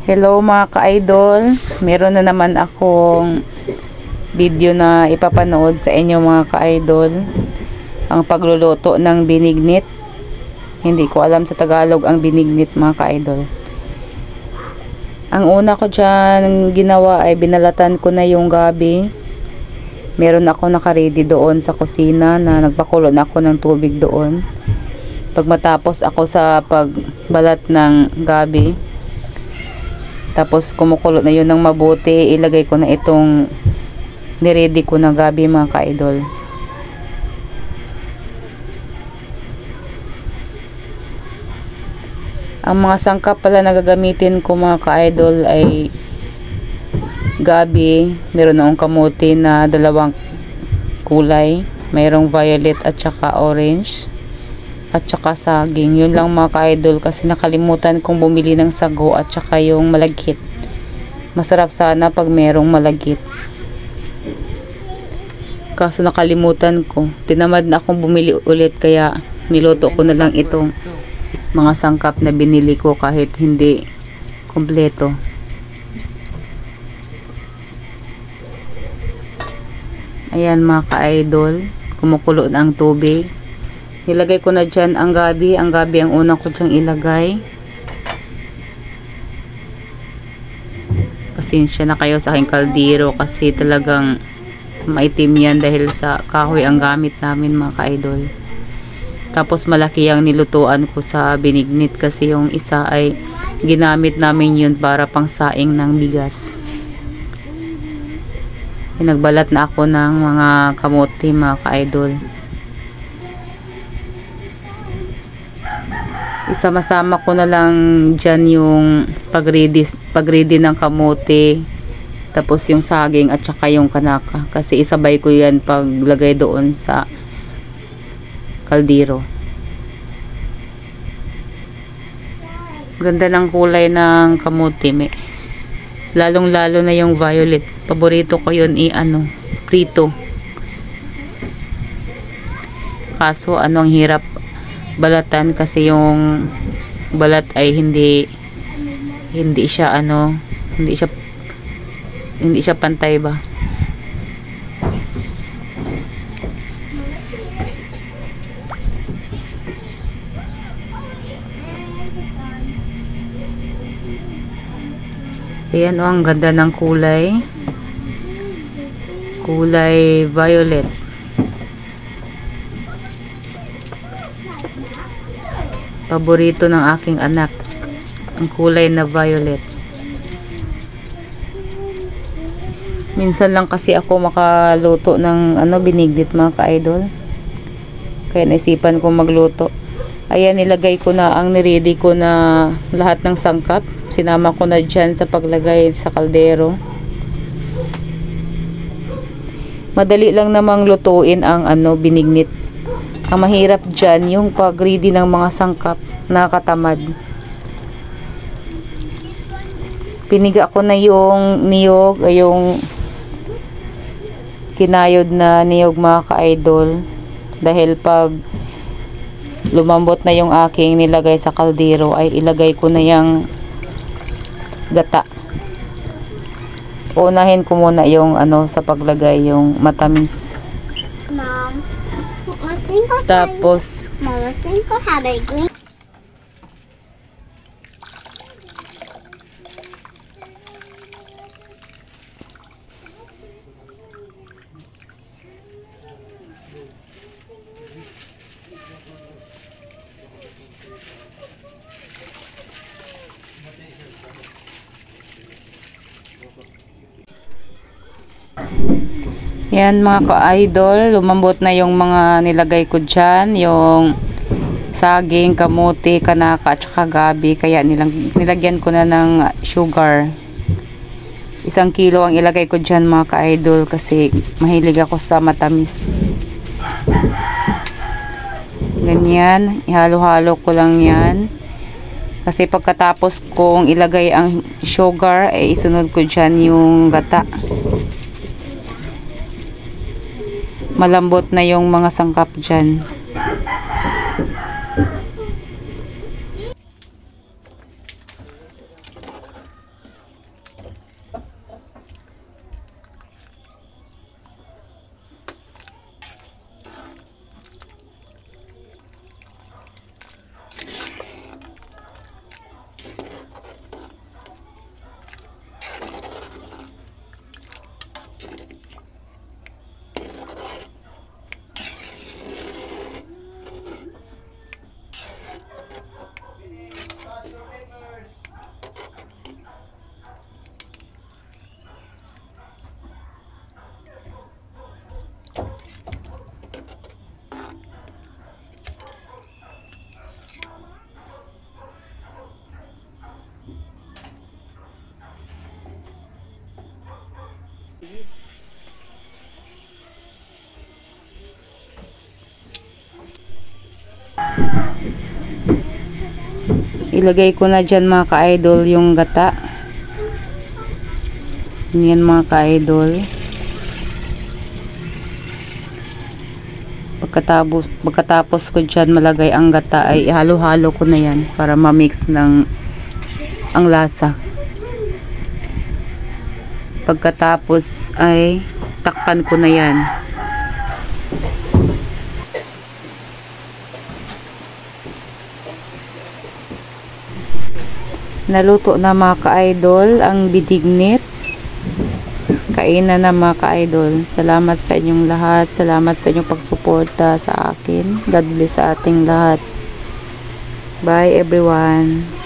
Hello mga ka-idol, meron na naman akong video na ipapanood sa inyo mga ka-idol. Ang pagluluto ng binignit. Hindi ko alam sa Tagalog ang binignit mga ka-idol. Ang una ko dyan ginawa ay binalatan ko na yung gabi. Meron ako naka-ready doon sa kusina na nagpakulo na ako ng tubig doon. Pag matapos ako sa pagbalat ng gabi, tapos kumukulo na yun ng mabuti, ilagay ko na itong niready ko na gabi mga ka-idol. Ang mga sangkap pala na gagamitin ko mga ka-idol ay gabi, meron akong kamote na dalawang kulay, mayroong violet at saka orange, at saka saging. Yun lang mga ka-idol, kasi nakalimutan kong bumili ng sago at saka yung malagkit. Masarap sana pag merong malagkit, kaso nakalimutan ko. Tinamad na akong bumili ulit, kaya niluto ko na lang itong mga sangkap na binili ko kahit hindi kompleto. Ayan mga ka-idol, kumukulo na ang tubig. Nilagay ko na dyan ang gabi. Ang gabi ang una ko dyang ilagay. Pasensya na kayo sa aking kaldero kasi talagang maitim yan dahil sa kahoy ang gamit namin mga ka-idol. Tapos malaki ang nilutuan ko sa binignit kasi yung isa ay ginamit namin yun para pang saing ng bigas. Nagbalat na ako ng mga kamote mga ka-idol. Isama-sama ko na lang dyan yung pag-ready ng kamote, tapos yung saging at saka yung kanaka, kasi isabay ko yan paglagay doon sa kaldero. Ganda ng kulay ng kamote, lalong lalo na yung violet. Paborito ko yun prito. Kaso ang hirap balatan kasi yung balat ay hindi siya hindi siya pantay ba. Ayan ang ganda ng kulay violet. Paborito ng aking anak ang kulay na violet. Minsan lang kasi ako makaluto ng binignit mga ka-idol, kaya naisipan ko magluto. Ayan, nilagay ko na ang niready ko na lahat ng sangkap. Sinama ko na dyan sa paglagay sa kaldero. Madali lang namang lutuin ang binignit. Ang mahirap dyan yung pag-ready ng mga sangkap, nakatamad. Piniga ko na yung niyog, yung kinayod na niyog mga ka-idol, dahil pag lumambot na yung aking nilagay sa kaldero ay ilagay ko na yung gata. Unahin ko muna yung sa paglagay yung matamis. Mom, tapos Mama, ko have a green. yan mga ka-idol, lumambot na yung mga nilagay ko dyan, yung saging, kamote, kanaka at saka gabi, kaya nilagyan ko na ng sugar. 1 kilo ang ilagay ko dyan mga ka-idol kasi mahilig ako sa matamis. Ganyan, ihalo-halo ko lang yan kasi pagkatapos kong ilagay ang sugar ay isunod ko dyan yung gata. Malambot na yung mga sangkap dyan. Ilagay ko na dyan mga ka-idol yung gata. Yan mga ka-idol. Pagkatapos ko dyan malagay ang gata ay halo-halo ko na yan para ma-mix ng ang lasa. Pagkatapos ay takpan ko na yan. Naluto na mga ka-idol ang binignit. Kainan na mga ka-idol. Salamat sa inyong lahat. Salamat sa inyong pagsuporta sa akin. God bless sa ating lahat. Bye everyone.